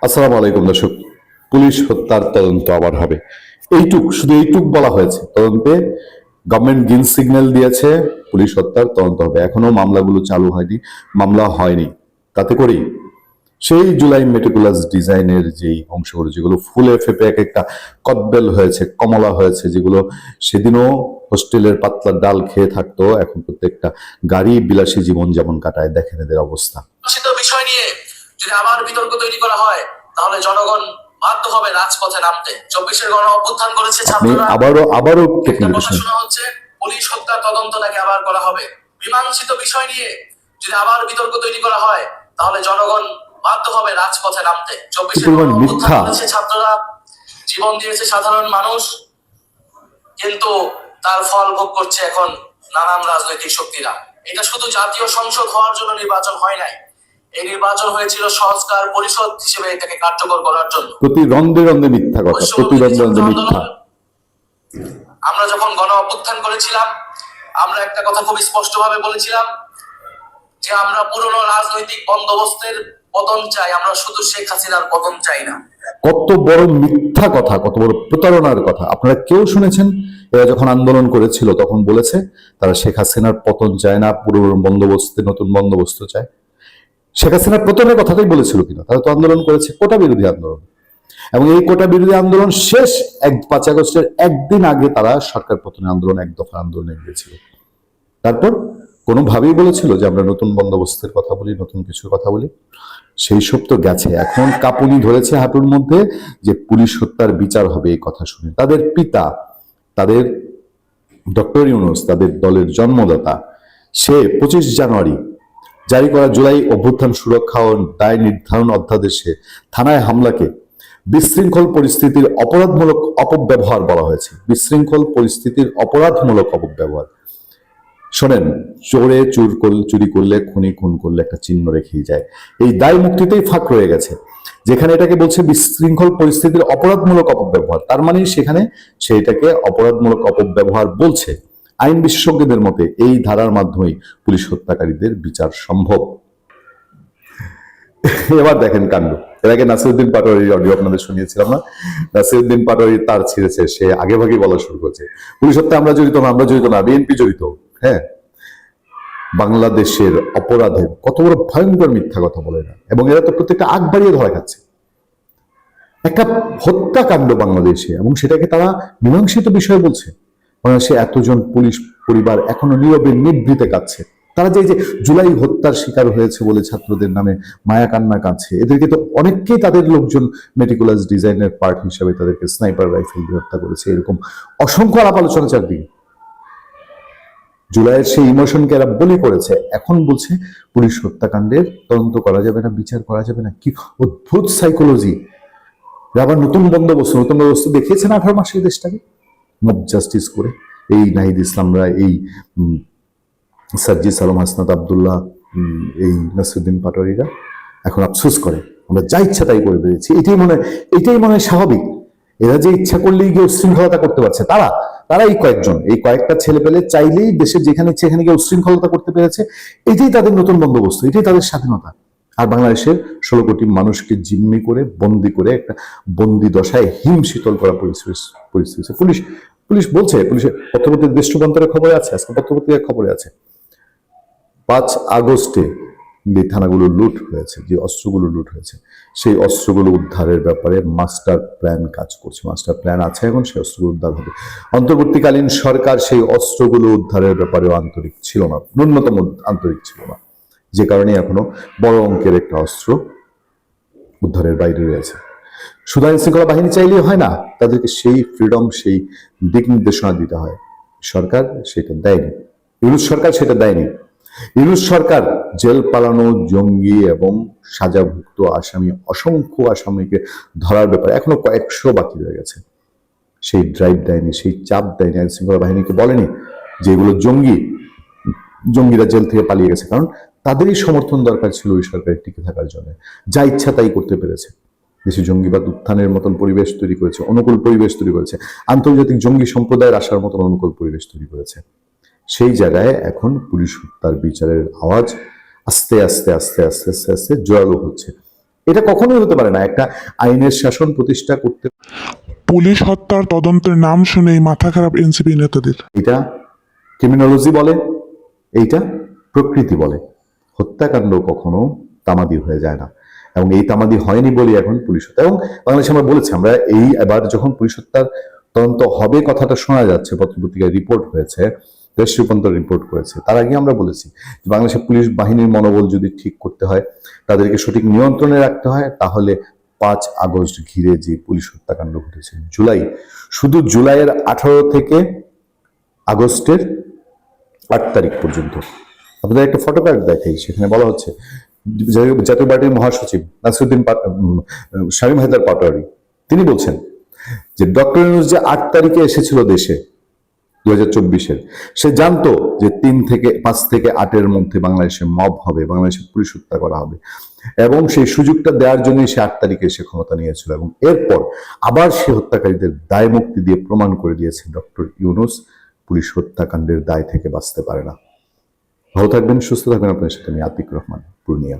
আসসালামু আলাইকুম দর্শক। পুলিশ হত্যার তদন্ত আবার হবে, শুধু এইটুক বলা হয়েছে। তদন্তে গভর্নমেন্ট গ্রিন সিগন্যাল দিয়েছে, পুলিশ হত্যার তদন্ত হবে। এখনো মামলাগুলো চালু হয়নি, মামলা হয়নি। তাতে করেই সেই জুলাই মেটিকুলাস ডিজাইনের যেই অংশগুলো, যেগুলো ফুলে ফেপে এক একটা কদবেল হয়েছে, কমলা হয়েছে, যেগুলো সেদিনও হোস্টেলের পাতলা ডাল খেয়ে থাকতো, এখন প্রত্যেকটা গাড়ি বিলাসী জীবন যেমন কাটায়, দেখেন এদের অবস্থা। বিষয় নিয়ে যদি আবার বিতর্ক তৈরি করা হয়, তাহলে জনগণ বাধ্য হবে রাজপথে নামতে। 24-এর গণ অভ্যুত্থান করেছে ছাত্ররা, আবারও শোনা হচ্ছে পুলিশ হত্যার তদন্ত নাকি আবার করা হবে। মীমাংসিত বিষয় নিয়ে যদি আবার বিতর্ক তৈরি করা হয়, তাহলে জনগণ বাধ্য হবে রাজপথে নামতে। 24-এর গণ অভ্যুত্থান করেছে ছাত্ররা, জীবন দিয়েছে সাধারণ মানুষ, কিন্তু তার ফল ভোগ করছে এখন নানান রাজনৈতিক শক্তিরা। এটা শুধু জাতীয় সংসদ হওয়ার জন্য নির্বাচন হয় নাই, এই নির্বাচন হয়েছিল সংস্কার পরিষদ হিসেবে এটাকে কার্যকর করার জন্য। প্রতি রন্ধে রন্ধে মিথ্যা কথা, প্রতি রন্ধে রন্ধে মিথ্যা। আমরা যখন গণ অভ্যুত্থান করেছিলাম, আমরা একটা কথা খুব স্পষ্ট ভাবে বলেছিলাম যে আমরা পুরনো রাজনৈতিক বন্দোবস্তের পতন চাই, আমরা শুধু শেখ হাসিনার পতন চাই না। কত বড় মিথ্যা কথা, কত বড় প্রতারণার কথা। আপনারা কেউ শুনেছেন? এরা যখন আন্দোলন করেছিল তখন বলেছে তারা শেখ হাসিনার পতন চায় না, পুরনো বন্দোবস্তে নতুন বন্দোবস্ত চায়। শেখ হাসিনার পতনের কথাটাই বলেছিল কিনা? তারা তো আন্দোলন করেছে, কোটা বিরোধী আন্দোলন। এবং এই কোটা বিরোধী আন্দোলন শেষ 5 আগস্টের একদিন আগে তারা সরকার পতনের আন্দোলন, এক দফা আন্দোলনে গিয়েছিল। তারপর কোনোভাবেই বলেছিল যে আমরা নতুন বন্দোবস্তের কথা বলি, নতুন কিছুর কথা বলি। সেই সব তো গেছে। এখন কাঁপুনি ধরেছে হাঁটুর মধ্যে যে পুলিশ হত্যার বিচার হবে এই কথা শুনে। তাদের পিতা, তাদের ডক্টর ইউনূস, তাদের দলের জন্মদাতা, সে 25 জানুয়ারি জারি করা জুলাই অভ্যুত্থান সুরক্ষা ও দায় নির্ধারণ অধ্যাদেশে থানায় হামলাকে বিশৃঙ্খল পরিস্থিতির অপরাধমূলক অপব্যবহার বলা হয়েছে। বিশৃঙ্খল পরিস্থিতির অপরাধমূলক অপব্যবহার। শোনেন, চুরি করলে, খুন করলে একটা চিহ্ন রেখেই যায়। এই দায় মুক্তিতেই ফাঁক রয়ে গেছে। যেখানে এটাকে বলছে বিশৃঙ্খল পরিস্থিতির অপরাধমূলক অপব্যবহার, তার মানে সেখানে সেইটাকে অপরাধমূলক অপব্যবহার বলছে। আইন বিশেষজ্ঞদের মতে এই ধারার মাধ্যমেই পুলিশ হত্যাকারীদের বিচার সম্ভব। এবার দেখেন কাণ্ড। এর আগে নাসিরউদ্দিন পাটোয়ারির অডিও আপনাদের শুনিয়েছিলাম না? নাসিরউদ্দিন পাটোয়ারি তার ছিঁড়েছে, সে আগে ভাগে বলা শুরু করেছে পুলিশ হত্যা আমরা জড়িত না, আমরা জড়িত না, বিএনপি জড়িত। হ্যাঁ, বাংলাদেশের অপরাধের কত বড় ভয়ঙ্কর মিথ্যা কথা বলে না। এবং এরা তো প্রত্যেকটা আগ বাড়িয়ে ধরা খাচ্ছে। একটা হত্যাকাণ্ড বাংলাদেশে, এবং সেটাকে তারা মীমাংসিত বিষয় বলছে। বাংলাদেশে এতজন পুলিশ পরিবার এখনো নীরবে নিভৃতে কাঁদছে। তারা যে জুলাই হত্যার শিকার হয়েছে বলে ছাত্রদের নামে মায়া কান্না কাঁদছে, এদেরকে তো অনেককেই তাদের লোকজন মেটিকুলাস ডিজাইনের পার্ট হিসেবে তাদেরকে স্নাইপার রাইফেল দিয়ে হত্যা করেছে। এরকম অসংখ্য আলাপ আলোচনা চারদিকে। জুলাইয়ের সেই ইমোশনকে এরা বলি করেছে, এখন বলছে পুলিশ হত্যাকাণ্ডের তদন্ত করা যাবে না, বিচার করা যাবে না। কি অদ্ভুত সাইকোলজি! আবার নতুন বন্দোবস্ত দেখিয়েছেন 18 মাসে দেশটাকে মব জাস্টিস করে। এই নাহিদ ইসলামরা, এই সার্জিস আলম, হাসনাত আবদুল্লাহ, এই নাসিরউদ্দিন পাটোয়ারিরা এখন আফসোস করে আমরা যা ইচ্ছা তাই করে বেরিয়েছি। এটাই মনে হয় স্বাভাবিক। এরা যে ইচ্ছা করলেই গিয়ে উশৃঙ্খলতা করতে পারছে, তারা এই কয়েকটা ছেলে পেলে চাইলেই দেশের যেখানে ইচ্ছে এখানে গিয়ে উশৃঙ্খলতা করতে পেরেছে। এটাই তাদের নতুন বন্দোবস্ত, এটাই তাদের স্বাধীনতা। আর বাংলাদেশের 16 কোটি মানুষকে জিম্মি করে, বন্দি করে, একটা বন্দি দশায় হিমশীতল করা পরিস্থিতি। পুলিশ বলছে, পুলিশের পত্রপত্রিকার দেশ রূপান্তরের খবরে আছে, আজকে পত্রপত্রিকার খবরে আছে 5 আগস্টে যে থানাগুলো লুট হয়েছে, যে অস্ত্রগুলো লুট হয়েছে, সেই অস্ত্রগুলো উদ্ধারের ব্যাপারে মাস্টার প্ল্যান কাজ করছে। মাস্টার প্ল্যান আছে, এখন সেই অস্ত্রগুলো উদ্ধার হবে। অন্তর্বর্তীকালীন সরকার সেই অস্ত্রগুলো উদ্ধারের ব্যাপারেও আন্তরিক ছিল না, ন্যূনতম আন্তরিক ছিল না, যে কারণে এখনো বড় অঙ্কের একটা অস্ত্র উদ্ধারের বাইরে রয়েছে। শুধু আইন শৃঙ্খলা বাহিনী চাইলেই হয় না, তাদেরকে সেই ফ্রিডম, সেই দিক নির্দেশনা দিতে হয়। সরকার সেটা দেয়নি, ইউনূস সরকার সেটা দেয়নি। ইউনূস সরকার জেল পালানো জঙ্গি এবং সাজাভুক্ত আসামি, অসংখ্য আসামিকে ধরার ব্যাপারে এখনো কয়েকশো বাকি রয়ে গেছে। সেই ড্রাইভ দেয়নি, সেই চাপ দেয়নি, আইন শৃঙ্খলা বাহিনীকে বলেনি যে এগুলো জঙ্গিরা জেল থেকে পালিয়ে গেছে। কারণ তাদেরই সমর্থন দরকার ছিল ওই সরকারের টিকে থাকার জন্য। যা ইচ্ছা তাই করতে পেরেছে, দেশে জঙ্গিবাদ উত্থানের মতন পরিবেশ তৈরি করেছে, অনুকূল পরিবেশ তৈরি করেছে, আন্তর্জাতিক জঙ্গি সম্প্রদায়ের আসার মতন অনুকূল পরিবেশ তৈরি করেছে। সেই জায়গায় এখন পুলিশ হত্যার বিচারের আওয়াজ আস্তে আস্তে আস্তে আস্তে আস্তে আস্তে জোরালো হচ্ছে। এটা কখনোই হতে পারে না। একটা আইনের শাসন প্রতিষ্ঠা করতে, পুলিশ হত্যার তদন্তের নাম শুনেই মাথা খারাপ এনসিপি নেতাদের। এটা ক্রিমিনোলজি বলে, এইটা প্রকৃতি বলে। হত্যাকাণ্ড কখনো তামাদি হয়ে যায় না, এবং এই তামাদি হয়নি বলে এখন পুলিশ হত্যা। এবং বাংলাদেশে আমরা বলেছি, আমরা এই এবার যখন পুলিশ হত্যার তদন্ত হবে কথাটা শোনা যাচ্ছে, পত্রপত্রিকায় রিপোর্ট হয়েছে, দেশ রূপান্তর রিপোর্ট করেছে, তার আগে আমরা বলেছি যে বাংলাদেশের পুলিশ বাহিনীর মনোবল যদি ঠিক করতে হয়, তাদেরকে সঠিক নিয়ন্ত্রণে রাখতে হয়, তাহলে 5 আগস্ট ঘিরে যে পুলিশ হত্যাকাণ্ড ঘটেছে, শুধু জুলাইয়ের 18 থেকে আগস্টের 8 তারিখ পর্যন্ত, আপনাদের একটা ফটো কার্ড দেখাই, সেখানে বলা হচ্ছে জাতীয় পার্টির মহাসচিব নাসিরুদ্দিন শামীম হায়দার পাটোয়ারি তিনি বলছেন যে ডক্টর ইউনূস যে 8 তারিখে এসেছিল দেশে 2024-এর, সে জানতো যে 5 থেকে 8-এর মধ্যে বাংলাদেশে মব হবে, বাংলাদেশে পুলিশ হত্যা করা হবে, এবং সেই সুযোগটা দেওয়ার জন্যই সে 8 তারিখে এসে ক্ষমতা নিয়েছিল। এবং এরপর আবার সে হত্যাকারীদের দায় মুক্তি দিয়ে প্রমাণ করে দিয়েছে ডক্টর ইউনূস পুলিশ হত্যাকাণ্ডের দায় থেকে বাঁচতে পারে না। ভালো থাকবেন, সুস্থ থাকবেন। আপনার সাথে আমি আতিক রহমান, পূর্ণিয়া।